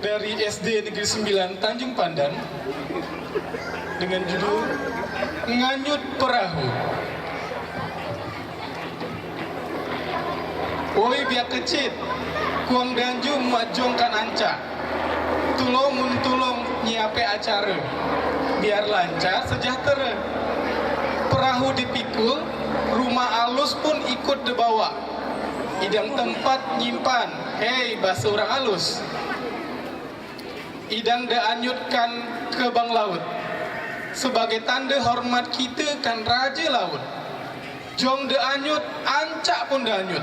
dari SD Negeri 9 Tanjung Pandan dengan judul Nganyut Perahu. Woi biak kecit, kuang danju muat jongkan anca, tulong mun tulong nyiape acara, biar lancar sejahtera. Perahu dipikul, rumah alus pun ikut dibawa. Idang tempat nyimpan, hei bahasa orang alus. Idang dianyutkan ke bang laut, sebagai tanda hormat kita kan raja laut. Jong dianyut, ancak pun dianyut.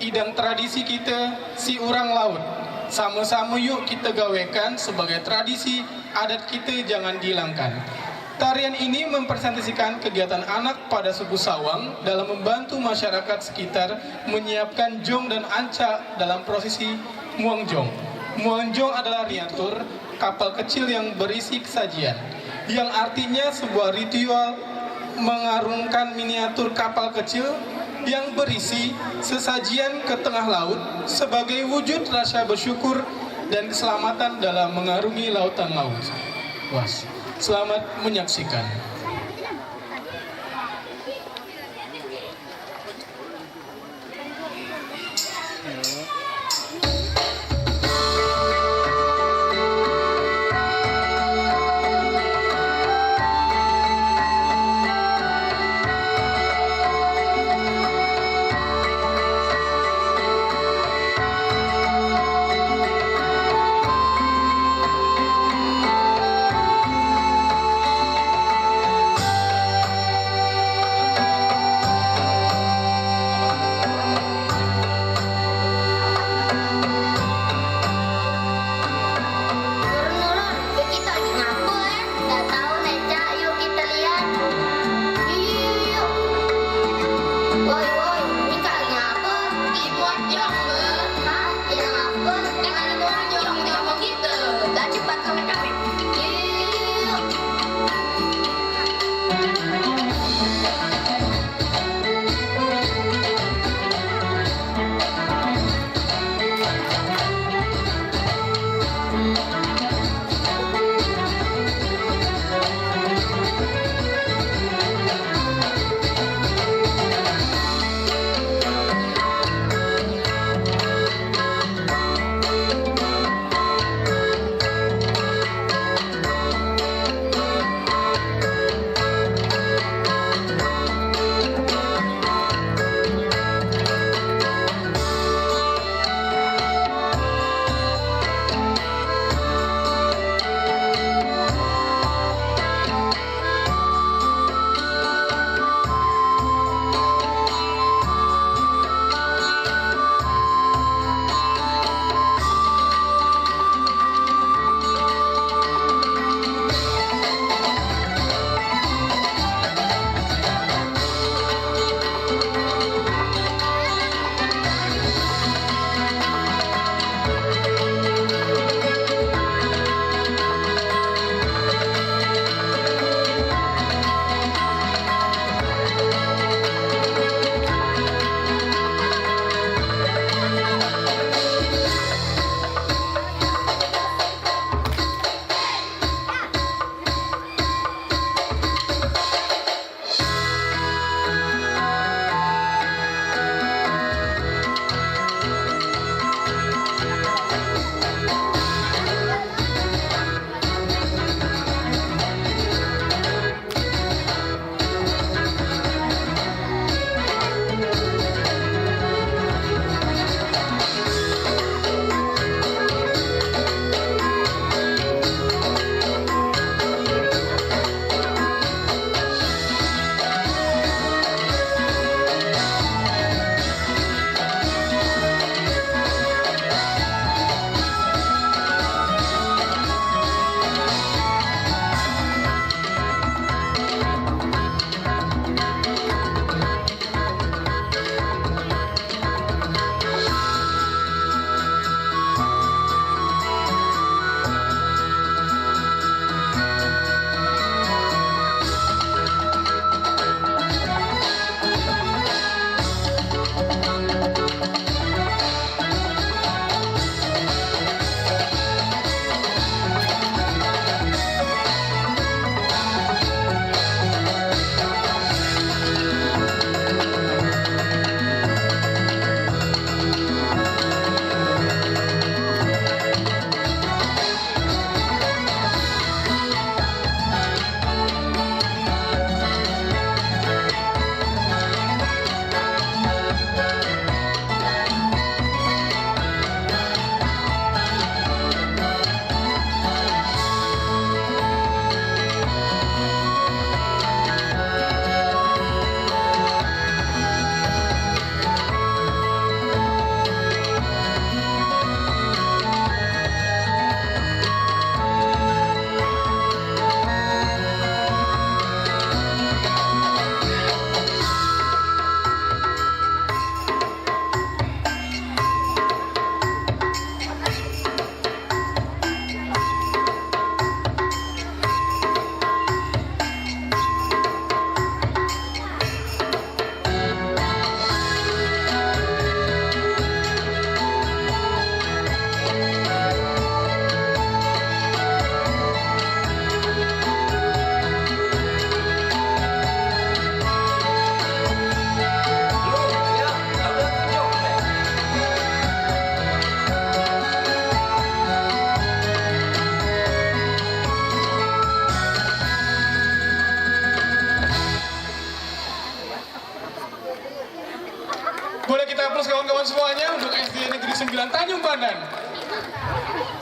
Idang tradisi kita si orang laut. Sama-sama yuk kita gawekan sebagai tradisi adat kita jangan dihilangkan. Tarian ini mempresentasikan kegiatan anak pada suku Sawang dalam membantu masyarakat sekitar menyiapkan jong dan anca dalam prosesi muang jong. Muang jong adalah miniatur kapal kecil yang berisi kesajian, yang artinya sebuah ritual mengarungkan miniatur kapal kecil yang berisi sesajian ke tengah laut sebagai wujud rasa bersyukur dan keselamatan dalam mengarungi lautan laut. Was. Selamat menyaksikan.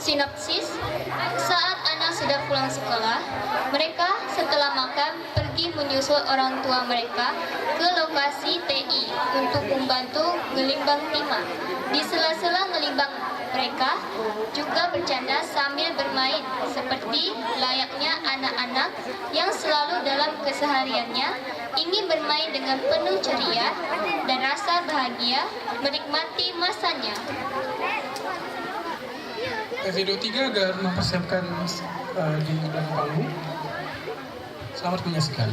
Sinopsis, saat anak sudah pulang sekolah, mereka setelah makan pergi menyusul orang tua mereka ke lokasi TI untuk membantu ngelimbang timah. Di sela-sela ngelimbang mereka juga bercanda sambil bermain seperti layaknya anak-anak yang selalu dalam kesehariannya ingin bermain dengan penuh ceria dan rasa bahagia menikmati masanya. Video 3 agar mempersiapkan di belakang panggung. Selamat menyaksikan.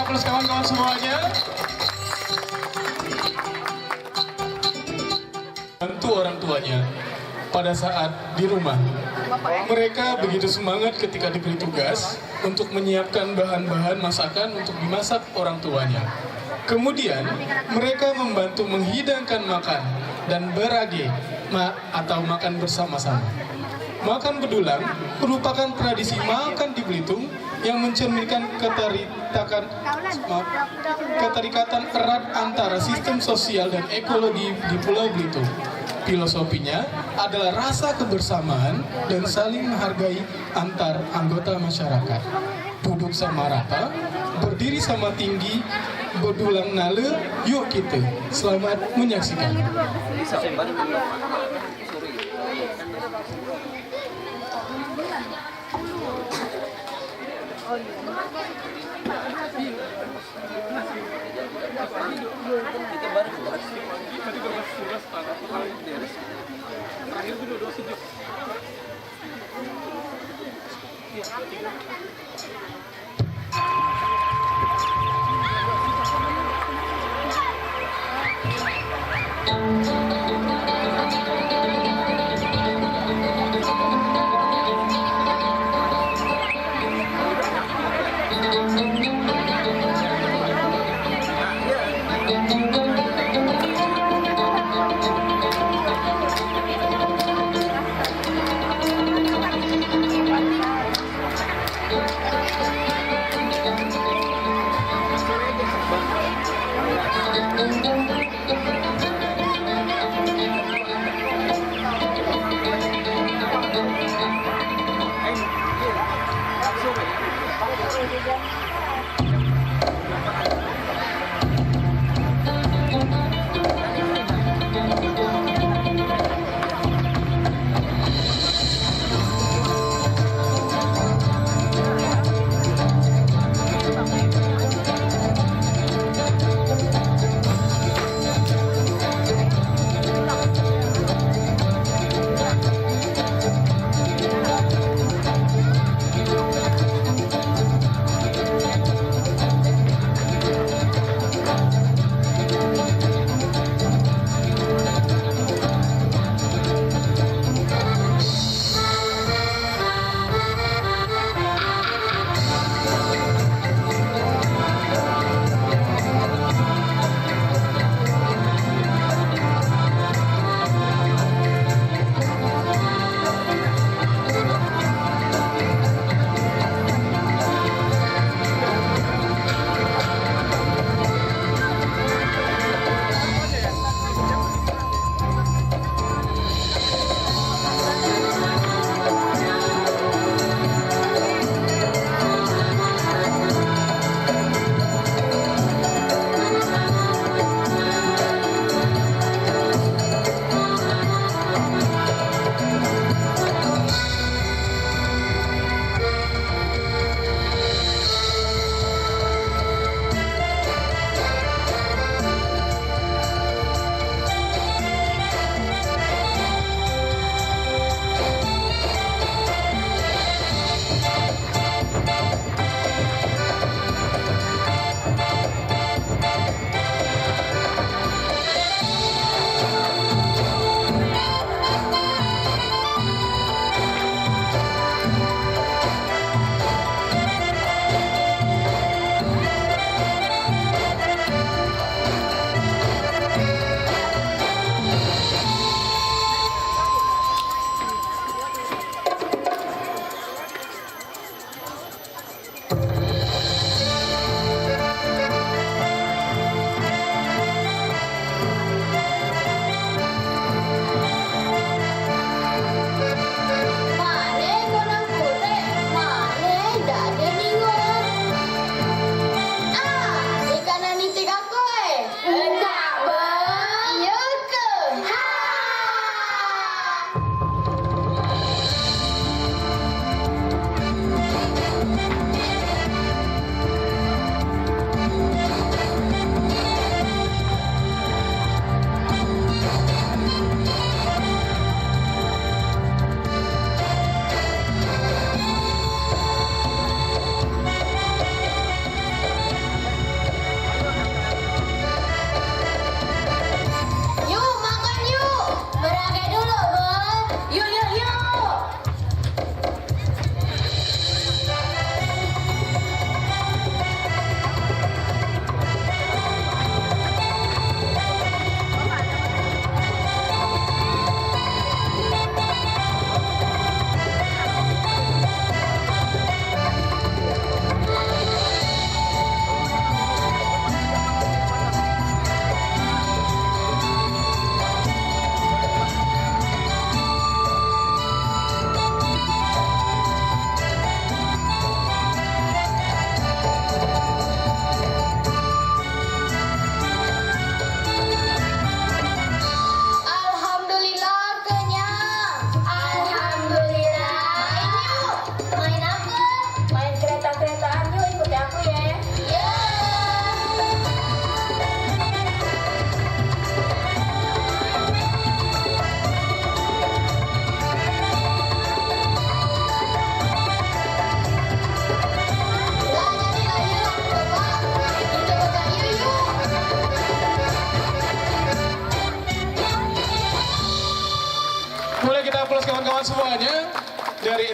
aplaus kawan-kawan semuanya. Bantu orang tuanya pada saat di rumah. Mereka begitu semangat ketika diberi tugas untuk menyiapkan bahan-bahan masakan untuk dimasak orang tuanya. Kemudian mereka membantu menghidangkan makan dan berage atau makan bersama-sama. Makan bedulang merupakan tradisi makan di Belitung yang mencerminkan keterikatan erat antara sistem sosial dan ekologi di Pulau Belitung. Filosofinya adalah rasa kebersamaan dan saling menghargai antar anggota masyarakat. Duduk sama rata, berdiri sama tinggi, bedulang nale, yuk kita. Selamat menyaksikan.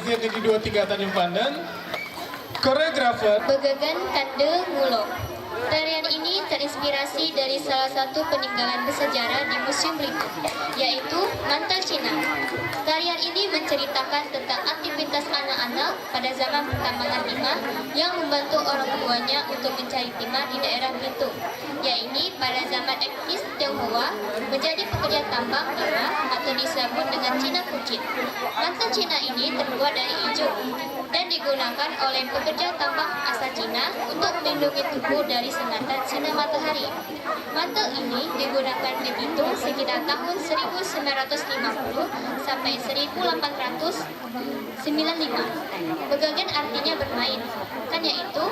organizer Negeri 23 Tanjung Pandan, koreografer Begagan Kande Ngulok. Tarian ini terinspirasi dari salah satu peninggalan bersejarah di Museum Belitung, yaitu mantel Cina. Tarian ini menceritakan tentang aktivitas anak-anak pada zaman pertambangan timah yang membantu orang tuanya untuk mencari timah di daerah Belitung, yaitu pada zaman etnis Tionghoa menjadi pekerja tambang timah atau disebut dengan Cina Kucing. Mantel Cina ini terbuat dari ijuk dan digunakan oleh pekerja tambang asal Cina untuk melindungi tubuh dari sengatan sinar matahari. Mantel ini digunakan di Belitung sekitar tahun 1950 sampai 1895. Begagan artinya bermain, hanya itu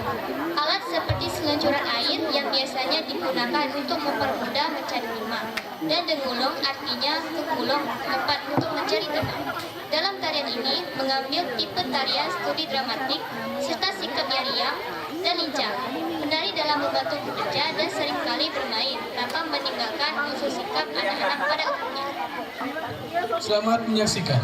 alat seperti seluncuran air yang biasanya digunakan untuk mempermudah mencari timah, dan dengulong artinya kegulong, tempat untuk mencari timah. Dalam tarian ini mengambil tipe tarian studi dramatik serta sikap yang riang dan lincah. Penari dalam membantu bekerja dan seringkali bermain tanpa meninggalkan unsur sikap anak-anak pada umumnya. Selamat menyaksikan.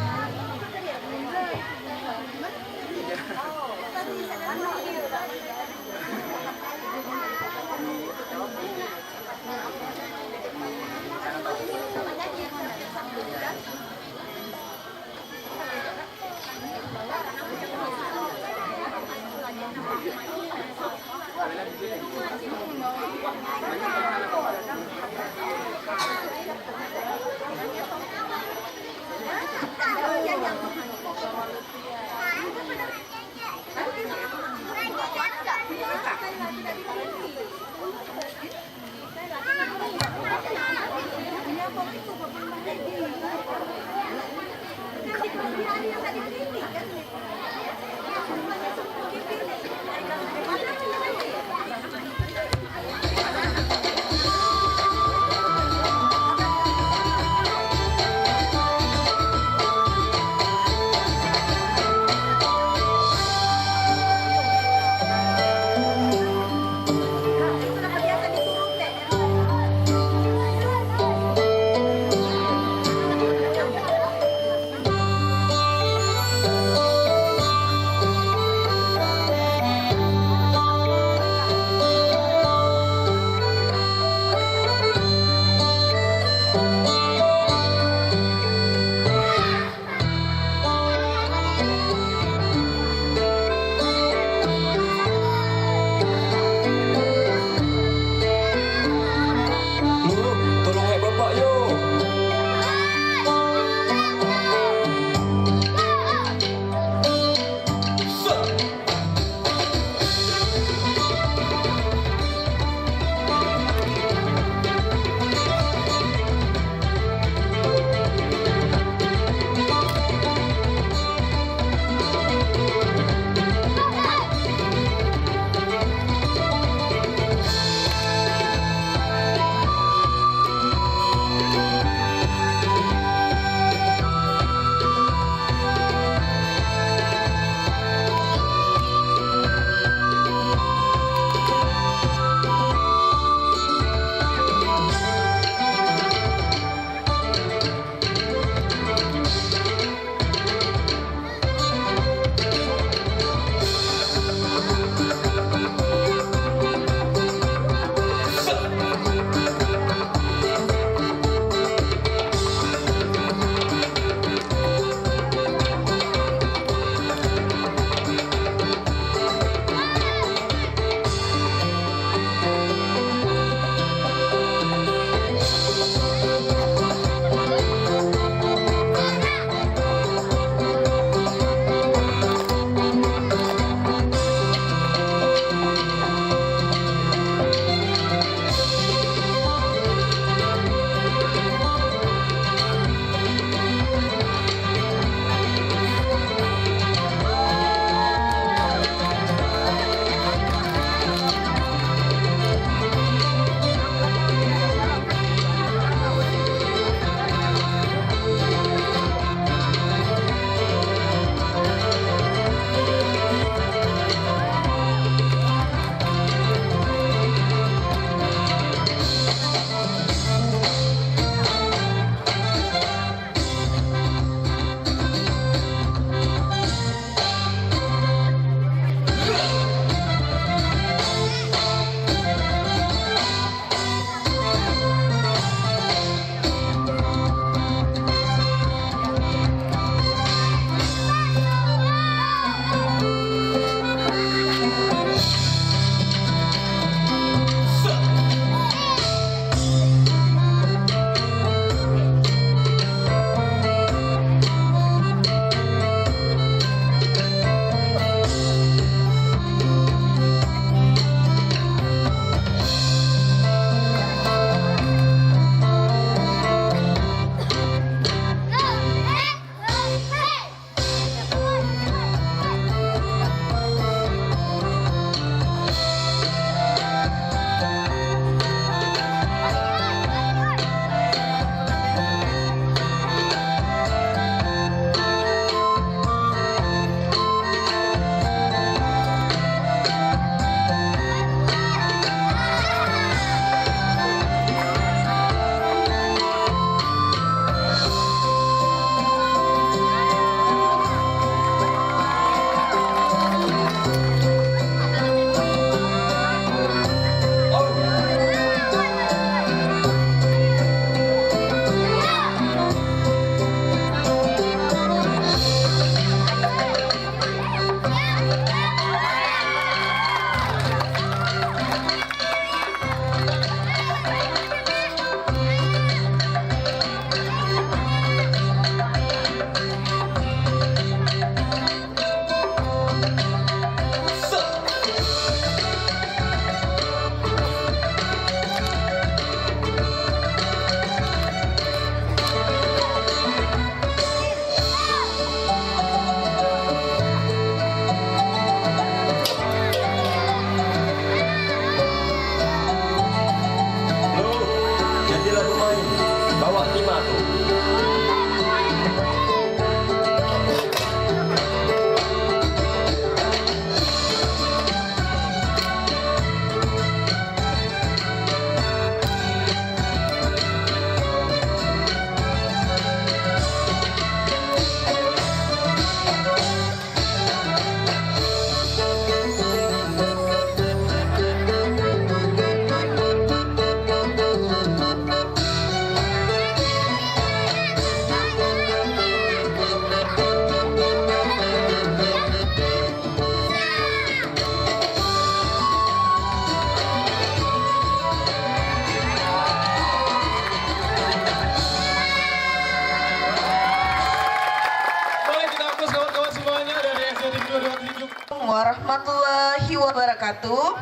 wabarakatuh.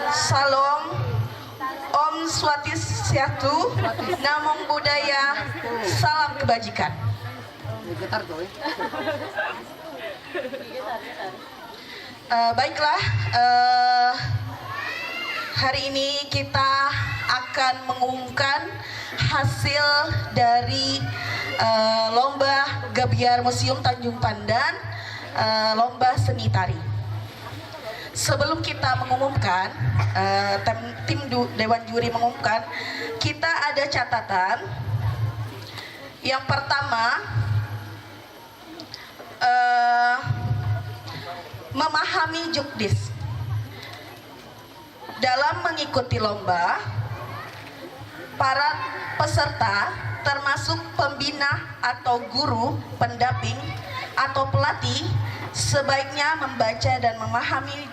Salam, Om Swastiastu, Namo Buddhaya, salam kebajikan. Baiklah, hari ini kita akan mengumumkan hasil dari lomba Gabiar Museum Tanjung Pandan, lomba seni tari. Sebelum kita mengumumkan, tim Dewan Juri mengumumkan, kita ada catatan. Yang pertama, memahami juknis. Dalam mengikuti lomba, para peserta termasuk pembina atau guru, pendamping atau pelatih sebaiknya membaca dan memahami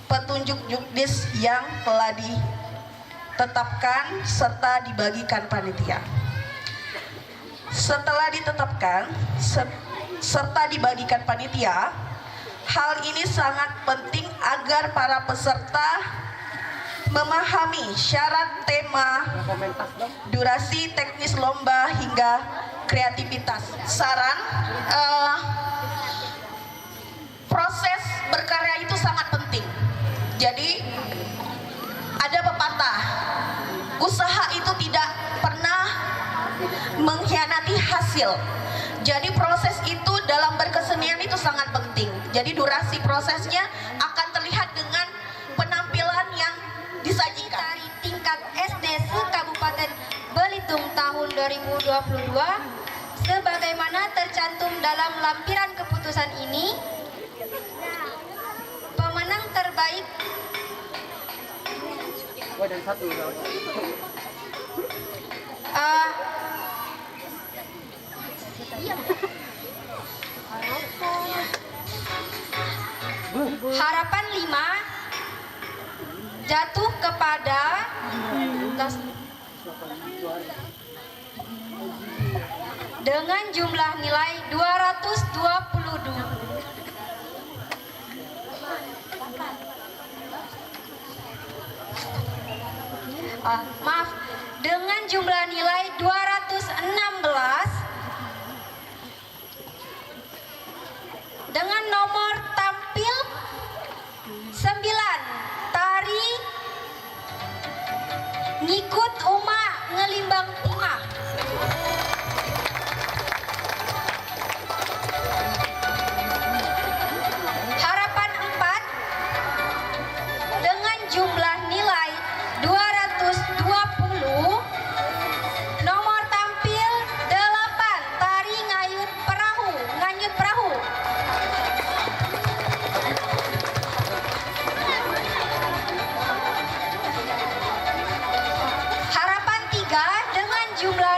petunjuk juknis yang telah ditetapkan serta dibagikan panitia. Setelah ditetapkan serta dibagikan panitia, hal ini sangat penting agar para peserta memahami syarat, tema, durasi, teknis lomba hingga kreativitas. Saran, proses berkarya itu sangat penting. Jadi ada pepatah, usaha itu tidak pernah mengkhianati hasil. Jadi proses itu dalam berkesenian itu sangat penting. Jadi durasi prosesnya akan terlihat dengan penampilan yang disajikan. Dari tingkat SD se-Kabupaten Belitung tahun 2022 sebagaimana tercantum dalam lampiran keputusan ini, pemenang terbaik Harapan 5 jatuh kepada dengan jumlah nilai 222. Dengan jumlah nilai 216 dengan nomor tampil 9, tari ngikut Uma ngelimbang Uma. Harapan 4 dengan jumlah nilai 220, nomor tampil 8, tari ngayut perahu. Harapan 3 dengan jumlah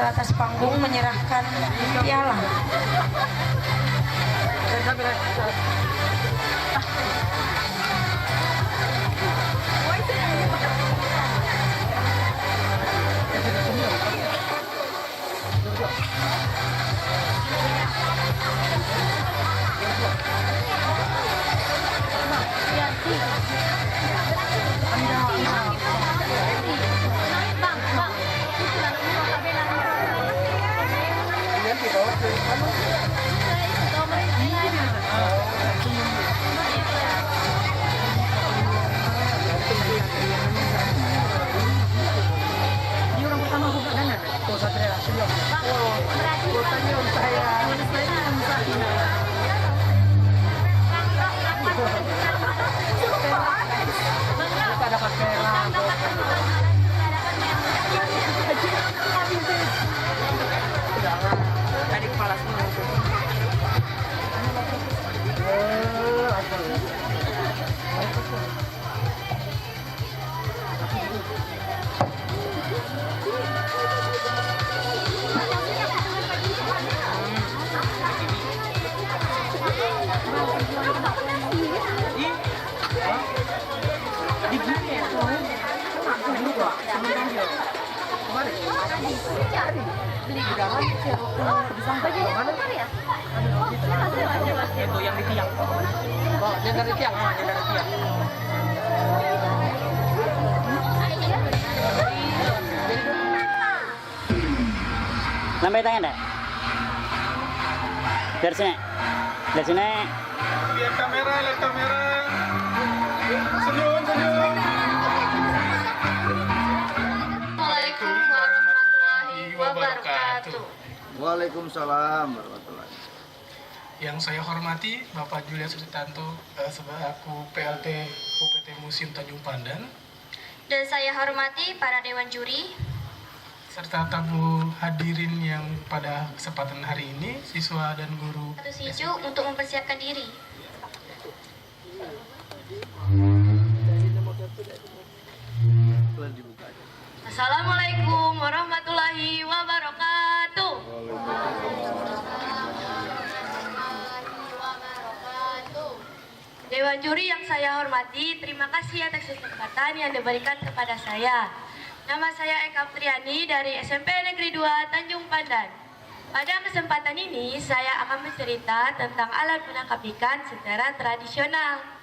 atas panggung menyerahkan piala. Itu yang di tiang. Oh, yang dari tiang, yang dari tiang. Lambai tangan dah. Dari sini. Dari sini. Lihat kamera, lihat kamera. Senyum, senyum. Assalamualaikum warahmatullahi wabarakatuh. Waalaikumsalam warahmatullahi. Yang saya hormati Bapak Julius Sutanto selaku PLT UPT Museum Tanjung Pandan, Dan saya hormati para dewan juri, serta tamu hadirin yang pada kesempatan hari ini, siswa dan guru. satu hijau untuk mempersiapkan diri. Assalamualaikum warahmatullahi wabarakatuh. Dewan juri yang saya hormati, terima kasih atas kesempatan yang diberikan kepada saya. Nama saya Eka Priani dari SMP Negeri 2 Tanjung Pandan. Pada kesempatan ini, saya akan bercerita tentang alat menangkap ikan secara tradisional.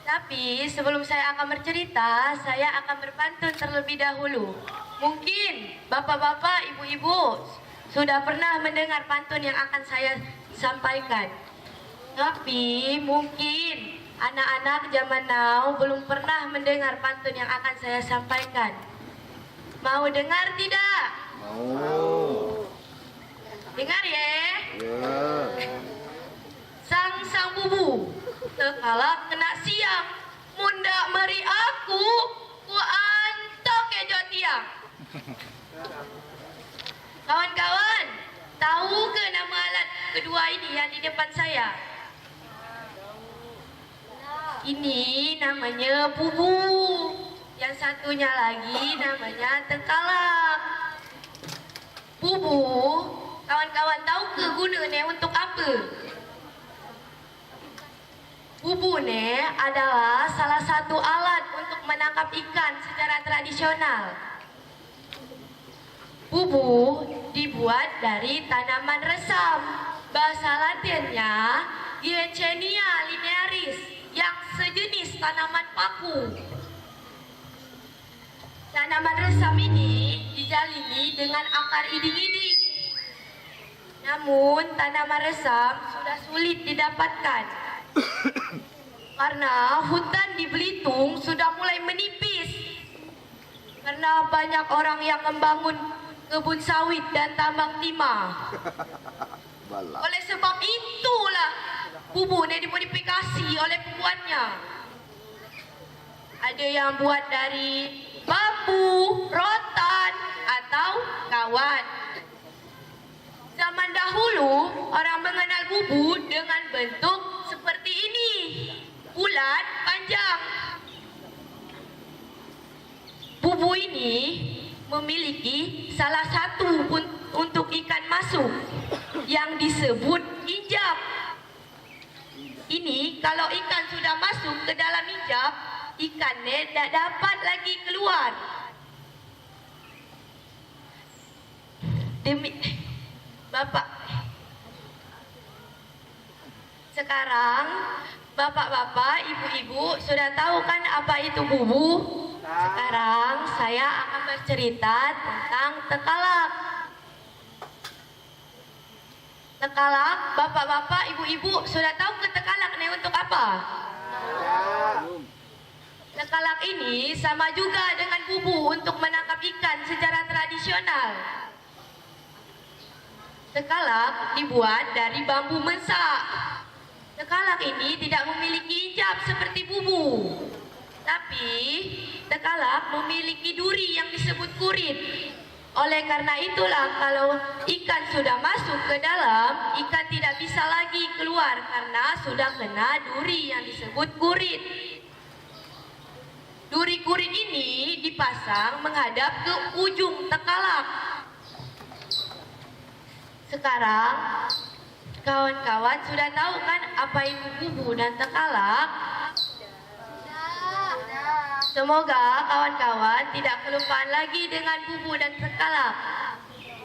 Tapi sebelum saya akan bercerita, saya akan berpantun terlebih dahulu. Mungkin bapak-bapak, ibu-ibu sudah pernah mendengar pantun yang akan saya sampaikan. Tapi mungkin anak-anak zaman now belum pernah mendengar pantun yang akan saya sampaikan. Mau dengar tidak? Mau. Dengar ya. Ya. Sang bubu tekala kena siang, munda meri aku ku antok ke tiang. Kawan-kawan, tahu ke nama alat kedua ini yang di depan saya? Ini namanya bubu. Yang satunya lagi namanya tengkalak. Bubu, kawan-kawan tahu ke gunanya untuk apa? Bubu adalah salah satu alat untuk menangkap ikan secara tradisional. Bubu dibuat dari tanaman resam. Bahasa Latinnya Giancenia linearis, yang sejenis tanaman paku. Tanaman resam ini dijalini dengan akar iding-iding. Namun tanaman resam sudah sulit didapatkan karena hutan di Belitung sudah mulai menipis karena banyak orang yang membangun kebun sawit dan tambang timah. Oleh sebab itulah bubu ini dimodifikasi oleh pembuatnya. Ada yang buat dari bambu, rotan, atau kawat. Zaman dahulu, orang mengenal bubu dengan bentuk seperti ini, bulat, panjang. Bubu ini memiliki salah satu masuk yang disebut injap. Ini kalau ikan sudah masuk ke dalam injap, ikannya tidak dapat lagi keluar. Demi Bapak, sekarang Bapak-bapak, ibu-ibu sudah tahu kan apa itu bubu? Sekarang saya akan bercerita tentang tekalak. Tekalak, bapak-bapak, ibu-ibu sudah tahu ke tekalak ini untuk apa? Tekalak ini sama juga dengan bubu untuk menangkap ikan secara tradisional. Tekalak dibuat dari bambu mensak. Tekalak ini tidak memiliki injap seperti bubu. Tapi tekalak memiliki duri yang disebut kurit. Oleh karena itulah kalau ikan sudah masuk ke dalam, ikan tidak bisa lagi keluar karena sudah kena duri yang disebut kurit. Duri kurit ini dipasang menghadap ke ujung tekalak. Sekarang kawan-kawan sudah tahu kan apa itu bubu dan tekalak? Semoga kawan-kawan tidak kelupaan lagi dengan bubu dan tekalak.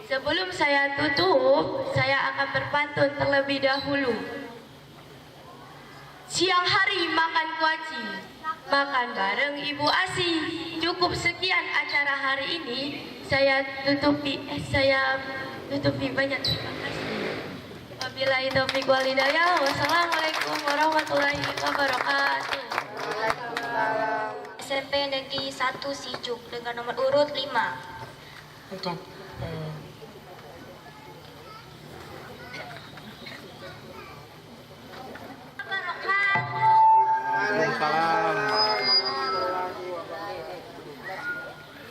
Sebelum saya tutup, saya akan berpantun terlebih dahulu. Siang hari makan kuaci, makan bareng Ibu Asi. Cukup sekian acara hari ini. Saya tutupi banyak terima kasih. Wabillahi taufiq wal hidayah. Wassalamualaikum warahmatullahi wabarakatuh. SMP Negeri 1 Sijuk dengan nomor urut 5. Untuk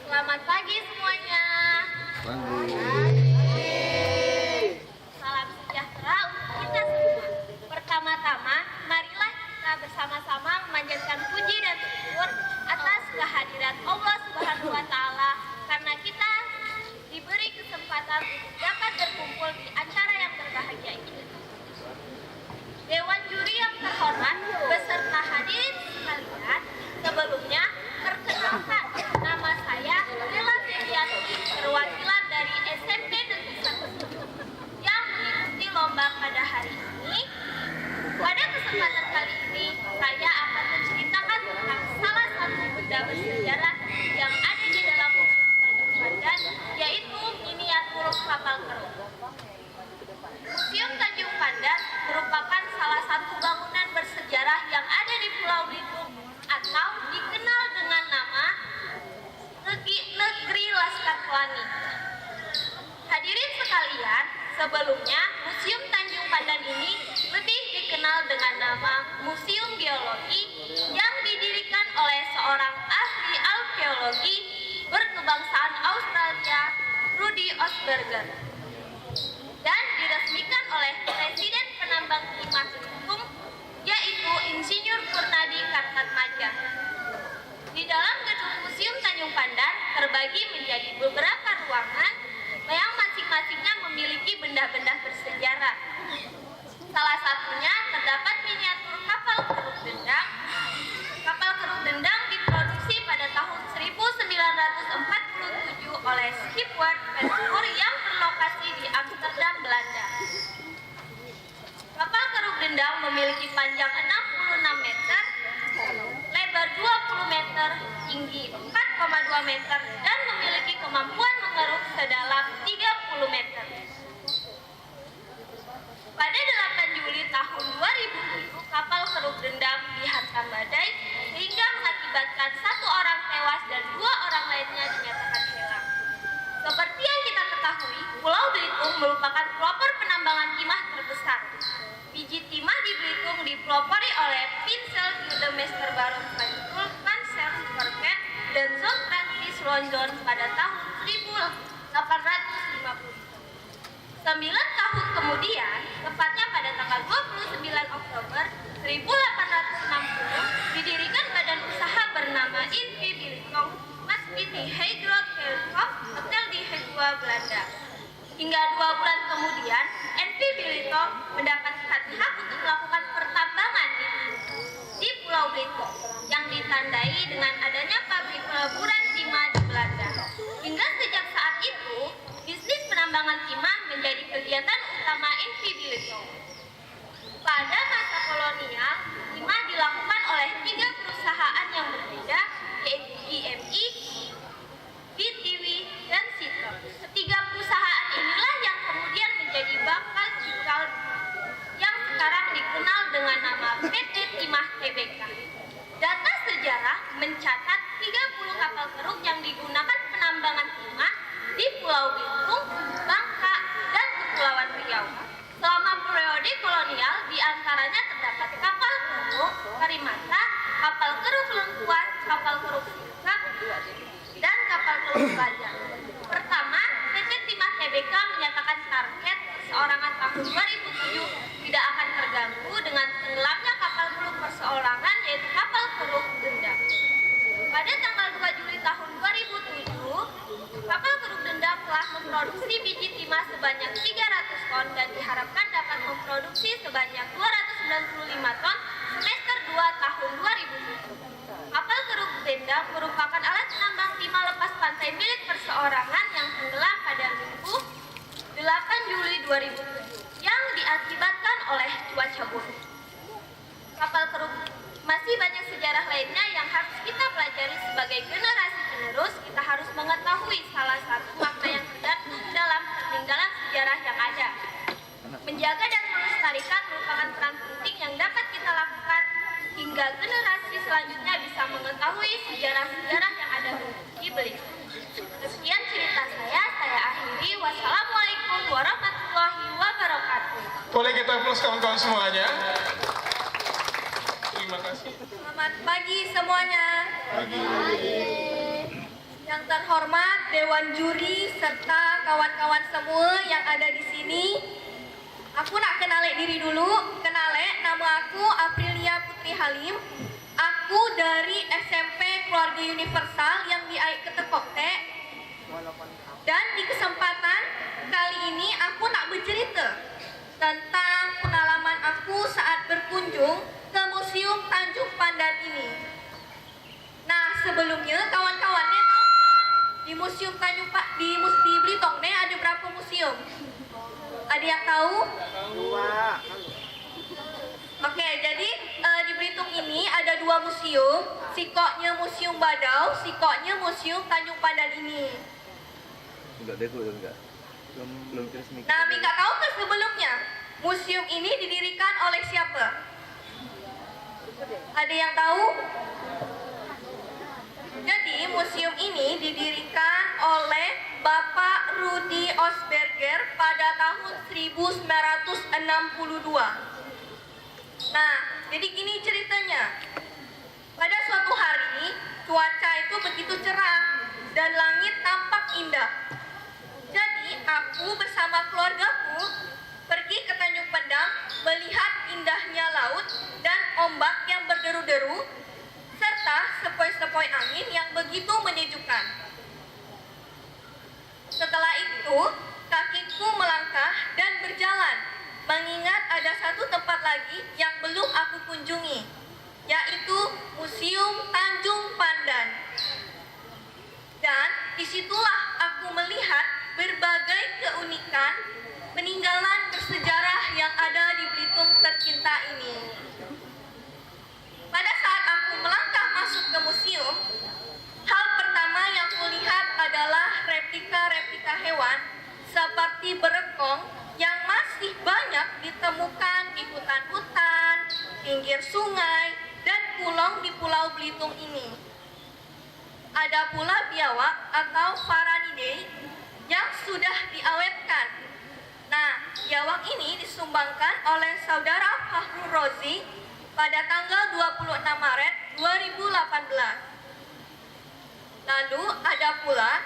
Selamat pagi semuanya. Salam sejahtera untuk kita semua. Pertama-tama, marilah kita bersama-sama memanjatkan puji dan syukur atas kehadiran Allah Subhanahu wa Ta'ala karena kita diberi kesempatan untuk dapat berkumpul di acara yang berbahagia ini. Dewan juri yang terhormat beserta hadirin sekalian, sebelumnya perkenalkan, nama saya Lila Febrianti, perwakilan dari SMP Negeri 1 yang mengikuti lomba pada hari ini. Pada kesempatan kali ini, saya akan menceritakan tentang salah satu benda bersejarah yang ada di dalam Museum Tanjung Pandan, yaitu miniatur kapal keruk. Museum Tanjung Pandan merupakan salah satu bangunan bersejarah yang ada di Pulau Belitung atau dikenal dengan nama Negeri Laskar Pelangi. Hadirin sekalian, sebelumnya Museum Tanjung Pandan ini lebih dikenal dengan nama Museum Geologi yang didirikan oleh seorang ahli arkeologi berkebangsaan Australia, Rudi Osberger, dan diresmikan oleh Presiden Penambang Timah Belitung, yaitu Insinyur Kurnadi Kartatmadja. Di dalam gedung Museum Tanjung Pandan terbagi menjadi beberapa ruangan yang masing-masingnya memiliki benda-benda bersejarah. Salah satunya terdapat miniatur kapal keruk dendang. Kapal keruk dendang diproduksi pada tahun 1947 oleh Skipworth Vancouver yang berlokasi di Amsterdam, Belanda. Kapal keruk dendang memiliki panjang 66 meter, lebar 20 meter, tinggi 4,2 meter, dan memiliki kemampuan mengeruk sedalam 30 meter. Pada 8 Juli tahun 2007, kapal keruk dendang dihantam badai sehingga mengakibatkan 1 orang tewas dan 2 orang lainnya dinyatakan hilang. Seperti yang kita ketahui, Pulau Belitung merupakan pelopor penambangan timah terbesar. Biji timah di Belitung dipelopori oleh Pinsel Gildemeister Baron Pansel Superman dan John Francis London pada tahun 1850. 9 tahun kemudian, tepatnya pada tanggal 29 Oktober 1860, didirikan badan usaha bernama Invi Belitung Mas di Heigroot Kerkhof, Hotel di Hegua, Belanda. Hingga 2 bulan kemudian, NP Belitung mendapatkan hak untuk melakukan pertambangan di Pulau Belitung yang ditandai dengan adanya pabrik peleburan timah di Belanda. Hingga sejak saat itu, bisnis penambangan timah menjadi kegiatan utama NP Belitung. Pada masa kolonial, timah dilakukan oleh 3 perusahaan yang berbeda, yaitu GMI, BTW, dan Citro. Ketiga perusahaan inilah yang kemudian menjadi bakal cikal yang sekarang dikenal dengan nama PT Timah Tbk. Data sejarah mencatat 30 kapal keruk yang digunakan penambangan timah di Pulau Belitung, Bangka, dan Kepulauan Riau. Selama periode kolonial, diantaranya terdapat kapal keruk Karimata, kapal keruk Lengkuas, kapal keruk Sikap, dan kapal keruk Baja. Pertama, PT Timah Tbk menyatakan target perseorangan tahun 2007 tidak akan terganggu dengan tenggelamnya kapal keruk perseorangan, yaitu kapal keruk Denda. Pada tanggal 2 Juli tahun 2007, kapal keruk Denda telah memproduksi biji timah sebanyak 300 ton dan diharapkan dapat memproduksi sebanyak 295 ton semester 2 tahun 2007. Kapal keruk Denda merupakan alat penambang timah lepas pantai milik perseorangan yang tenggelam pada Minggu 8 Juli 2007 yang diakibatkan oleh cuaca buruk. Kapal keruk masih banyak sejarah lainnya yang harus kita pelajari sebagai generasi penerus. Kita harus mengetahui salah satu makna yang terdapat dalam peninggalan sejarah yang ada. Menjaga dan melestarikan merupakan peran penting yang dapat kita lakukan hingga generasi selanjutnya bisa mengetahui sejarah-sejarah yang ada di Belitung. Sekian cerita saya akhiri. Wassalamualaikum warahmatullahi wabarakatuh. Boleh kita plus kawan-kawan semuanya. Terima kasih. Selamat pagi semuanya. Yang terhormat Dewan Juri serta kawan-kawan semua yang ada di sini. Aku nak kenalin diri dulu. Kenalin, nama aku Aprilia Putri Halim. Aku dari SMP Keluarga Universal yang di Ketekokte. Dan di kesempatan kali ini aku nak bercerita tentang pengalaman aku saat berkunjung ke Museum Tanjung Pandan ini. Nah, sebelumnya kawan-kawannya tahu di Museum Tanjung di Belitung nih ada berapa museum? Ada yang tahu? Oke, jadi di Belitung ini ada 2 museum, sikoknya Museum Badau, sikoknya Museum Tanjung Pandan ini. Enggak deh, enggak. Belum resmi. Nah, Mika tahu ke sebelumnya museum ini didirikan oleh siapa? Ada yang tahu? Jadi, museum ini didirikan oleh Bapak Rudi Osberger pada tahun 1962. Nah, jadi gini ceritanya. Pada suatu hari, cuaca itu begitu cerah dan langit tampak indah. Jadi, aku bersama keluargaku pergi ke Tanjung Pandan melihat indahnya laut dan ombak yang berderu-deru serta sepoi-sepoi angin yang begitu menyejukkan. Setelah itu, kakiku melangkah dan berjalan, mengingat ada satu tempat lagi yang belum aku kunjungi, yaitu Museum Tanjung Pandan. Dan disitulah aku melihat berbagai keunikan peninggalan bersejarah yang ada di Belitung tercinta ini. Pada saat aku melangkah masuk ke museum, hal pertama yang kulihat adalah replika-replika hewan seperti berekong yang masih banyak ditemukan di hutan-hutan, pinggir sungai, dan kulong di Pulau Belitung ini. Ada pula biawak atau Varanidae yang sudah diawetkan. Nah, biawak ini disumbangkan oleh saudara Fahrul Rozi pada tanggal 26 Maret 2018. Lalu ada pula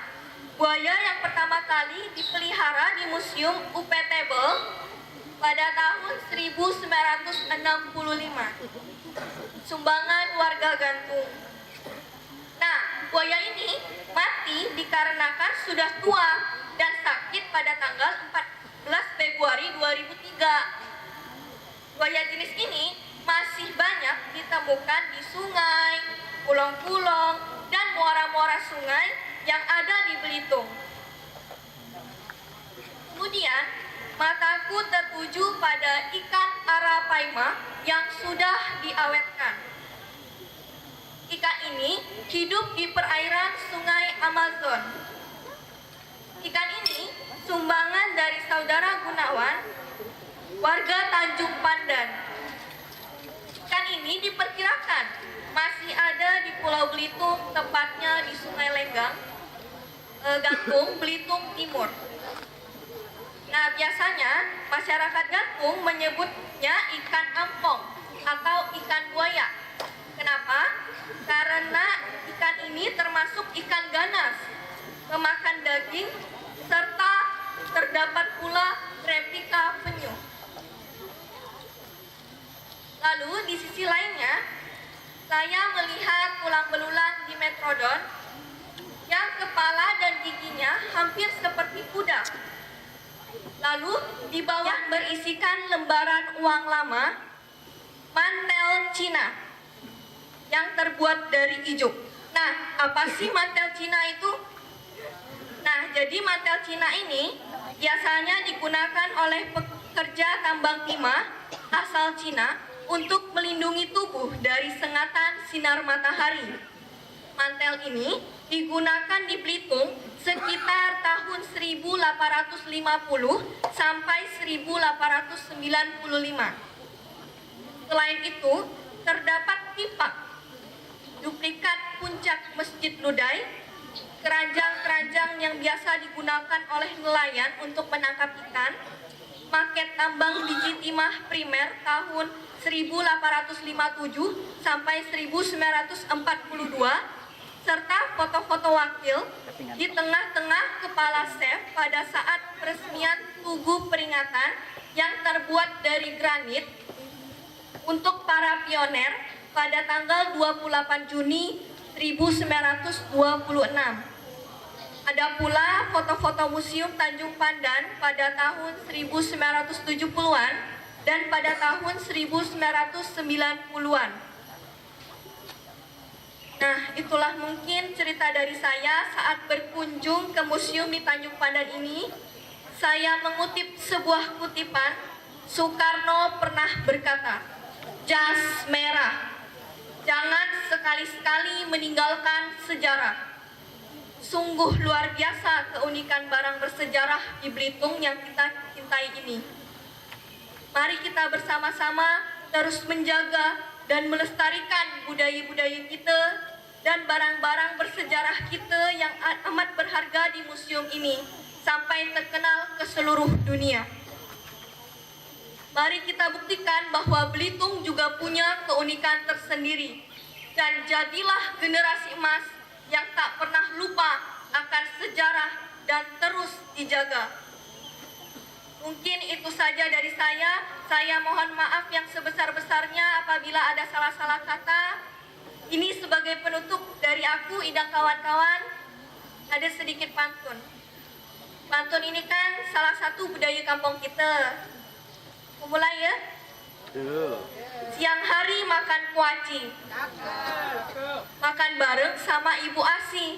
buaya yang pertama kali dipelihara di Museum UPTBel pada tahun 1965. Sumbangan warga Gantung. Nah, buaya ini mati dikarenakan sudah tua dan sakit pada tanggal 14 Februari 2003. Buaya jenis ini masih banyak ditemukan di sungai, kulong-kulong, dan muara-muara sungai yang ada di Belitung. Kemudian, mataku tertuju pada ikan arapaima yang sudah diawetkan. Ikan ini hidup di perairan sungai Amazon. Ikan ini sumbangan dari saudara Gunawan, warga Tanjung Pandan. Ikan ini diperkirakan masih ada di Pulau Belitung, tepatnya di Sungai Lenggang, Gampung, Belitung Timur. Nah, biasanya masyarakat Gampung menyebutnya ikan ampong atau ikan buaya. Kenapa? Karena ikan ini termasuk ikan ganas, memakan daging, serta terdapat pula replika penyu. Lalu di sisi lainnya, saya melihat tulang belulang di Metrodon yang kepala dan giginya hampir seperti kuda. Lalu di bawah berisikan lembaran uang lama, mantel Cina yang terbuat dari ijuk. Nah, apa sih mantel Cina itu? Nah, jadi mantel Cina ini biasanya digunakan oleh pekerja tambang timah asal Cina untuk melindungi tubuh dari sengatan sinar matahari. Mantel ini digunakan di Belitung sekitar tahun 1850 sampai 1895. Selain itu, terdapat tipak, duplikat puncak Masjid Ludai, keranjang-keranjang yang biasa digunakan oleh nelayan untuk menangkap ikan, maket tambang biji timah primer tahun 1857 sampai 1942, serta foto-foto wakil di tengah-tengah kepala chef pada saat peresmian tugu peringatan yang terbuat dari granit untuk para pioner pada tanggal 28 Juni 1926. Ada pula foto-foto Museum Tanjung Pandan pada tahun 1970-an dan pada tahun 1990-an. Nah, itulah mungkin cerita dari saya saat berkunjung ke museum di Tanjung Pandan ini. Saya mengutip sebuah kutipan, Soekarno pernah berkata, "Jas merah, jangan sekali-sekali meninggalkan sejarah." Sungguh luar biasa keunikan barang bersejarah di Belitung yang kita cintai ini. Mari kita bersama-sama terus menjaga dan melestarikan budaya-budaya kita dan barang-barang bersejarah kita yang amat berharga di museum ini sampai terkenal ke seluruh dunia. Mari kita buktikan bahwa Belitung juga punya keunikan tersendiri dan jadilah generasi emas yang tak pernah lupa akan sejarah dan terus dijaga. Mungkin itu saja dari saya. Saya mohon maaf yang sebesar-besarnya apabila ada salah-salah kata. Ini sebagai penutup dari aku, Idang kawan-kawan, ada sedikit pantun. Pantun ini kan salah satu budaya kampung kita. Mulai ya. Siang hari makan kuaci, makan bareng sama Ibu Asi.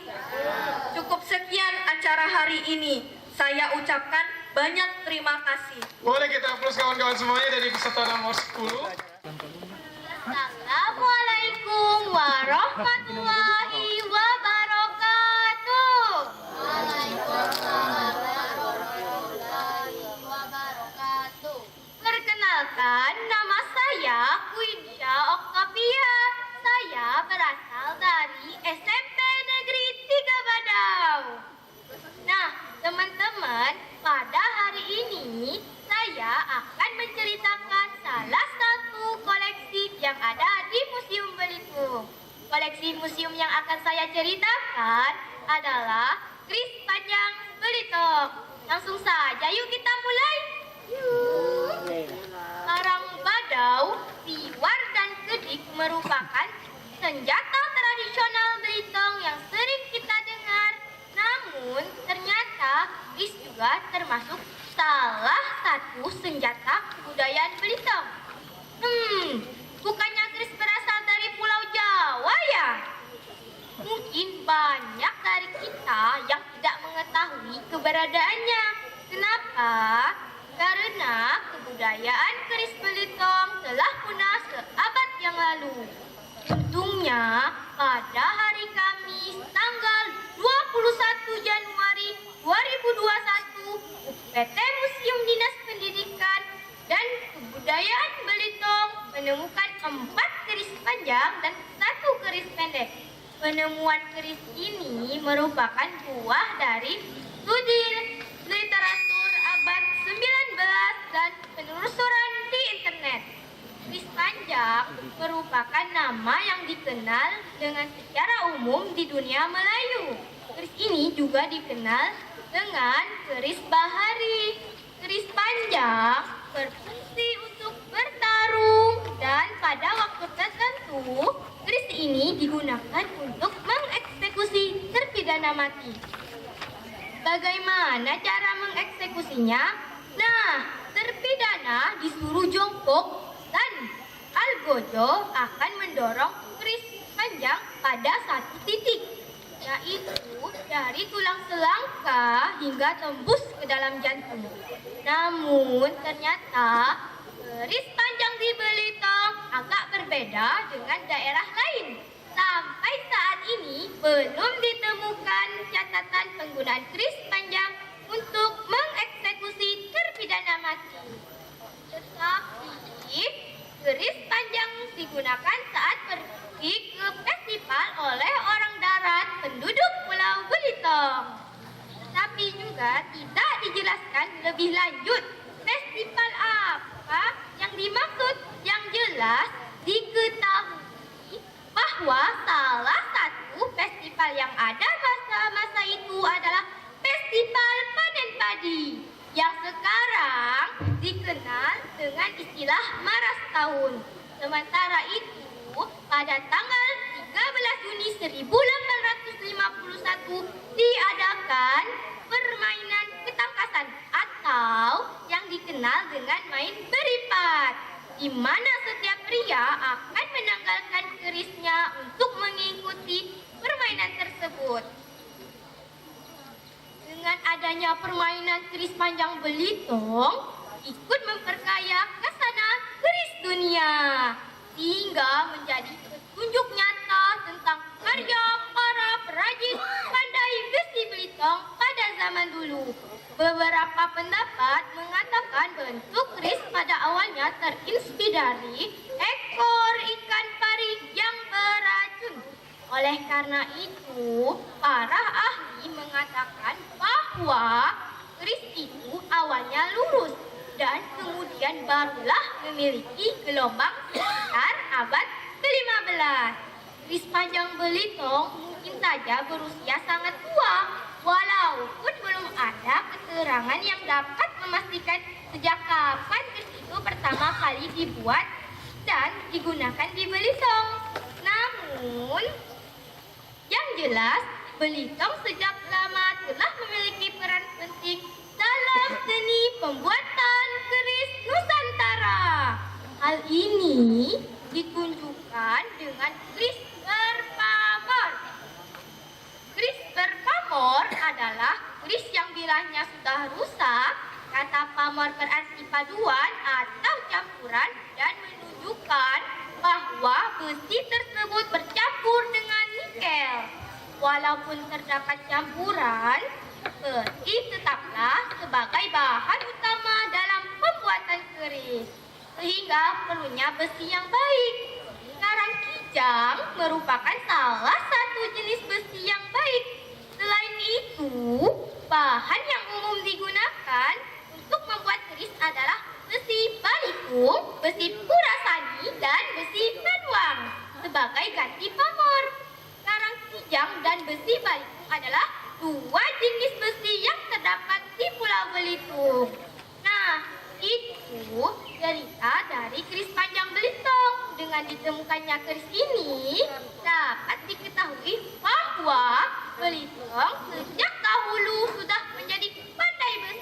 Cukup sekian acara hari ini. Saya ucapkan banyak terima kasih. Boleh kita aplaus kawan-kawan semuanya dari peserta nomor 10. Assalamualaikum warahmatullahi wabarakatuh. Waalaikumsalam warahmatullahi wabarakatuh. Perkenalkan, nama saya Quinsia Octavia. Saya berasal dari SMP Negeri 3 Badau. Nah, teman-teman, pada hari ini saya akan menceritakan salah satu koleksi yang ada di Museum Belitung. Koleksi museum yang akan saya ceritakan adalah Kris Panjang Belitung. Langsung saja yuk kita mulai. Sarang badau, tiwar dan kedik merupakan senjata tradisional Belitung yang sering kita dengar. Namun ternyata juga termasuk salah satu senjata kebudayaan Belitung. Bukannya keris berasal dari Pulau Jawa ya? Mungkin banyak dari kita yang tidak mengetahui keberadaannya. Kenapa? Karena kebudayaan keris Belitung telah punah seabad yang lalu. Untungnya, pada hari Kamis tanggal 21 Januari 2021, PT Museum Dinas Pendidikan dan Kebudayaan Belitung menemukan 4 keris panjang dan 1 keris pendek. Penemuan keris ini merupakan buah dari studi literatur abad 19 dan penelusuran di internet. Keris panjang merupakan nama yang dikenal dengan secara umum di dunia Melayu. Keris ini juga dikenal dengan keris bahari. Keris panjang berfungsi untuk bertarung dan pada waktu tertentu keris ini digunakan untuk mengeksekusi terpidana mati. Bagaimana cara mengeksekusinya? Nah, terpidana disuruh jongkok dan algojo akan mendorong keris panjang pada satu titik, yaitu dari tulang selangka hingga tembus ke dalam jantung. Namun ternyata keris panjang di Belitung agak berbeda dengan daerah lain. Sampai saat ini belum ditemukan catatan penggunaan keris panjang untuk mengeksekusi terpidana mati. Tetapi keris panjang digunakan saat pergi ke festival oleh orang darat penduduk Pulau Belitung. Tapi juga tidak dijelaskan lebih lanjut festival apa yang dimaksud. Yang jelas diketahui bahwa salah satu festival yang ada masa-masa itu adalah Festival Panen Padi yang sekarang dikenal dengan istilah Maras Tahun. Sementara itu, pada tanggal 13 Juni 1851 diadakan permainan ketangkasan atau yang dikenal dengan main beripat, di mana setiap pria akan menanggalkan kerisnya untuk mengikuti permainan tersebut. Dengan adanya permainan keris panjang Belitung ikut memperkaya khasanah keris dunia, sehingga menjadi petunjuk nyata tentang karya para perajin pandai besi Belitung pada zaman dulu. Beberapa pendapat mengatakan bentuk keris pada awalnya terinspirasi dari ekor ikan pari yang beracun. Oleh karena itu, para ahli mengatakan bahwa keris itu awalnya lurus dan kemudian barulah memiliki gelombang sekitar abad ke-15. Keris panjang Belitung mungkin saja berusia sangat tua, walaupun belum ada keterangan yang dapat memastikan sejak kapan keris itu pertama kali dibuat dan digunakan di Belitung. Namun, yang jelas, Belitung sejak lama telah memiliki peran penting dalam seni pembuatan keris Nusantara. Hal ini ditunjukkan dengan keris berpamor. Keris berpamor adalah keris yang bilahnya sudah rusak. Kata pamor berarti paduan atau campuran dan menunjukkan bahwa besi tersebut bercampur dengan nikel. Walaupun terdapat campuran, besi tetaplah sebagai bahan utama dalam pembuatan keris, sehingga perlunya besi yang baik. Karang kijang merupakan salah satu jenis besi yang baik. Selain itu, bahan yang umum digunakan untuk membuat keris adalah besi balikung, besi purasani, dan besi paduang sebagai ganti pamor. Karang kijang dan besi balikung adalah dua jenis besi yang terdapat di Pulau Belitung. Nah, itu cerita dari keris panjang Belitung. Dengan ditemukannya keris ini, dapat diketahui bahwa Belitung sejak dahulu sudah menjadi pandai besi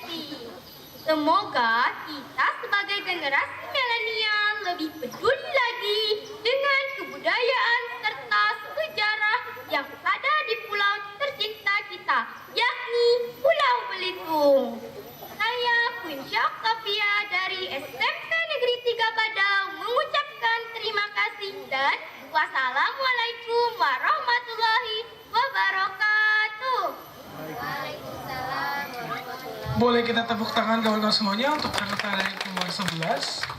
Semoga kita sebagai generasi milenial lebih peduli lagi dengan kebudayaan serta sejarah yang ada di pulau tercinta kita, yakni Pulau Belitung. Saya Quincy Octavia dari SMP Negeri 3 Badau mengucapkan terima kasih dan wassalamualaikum warahmatullahi wabarakatuh. Boleh kita tepuk tangan kawan-kawan semuanya untuk peserta dari kelompok 11.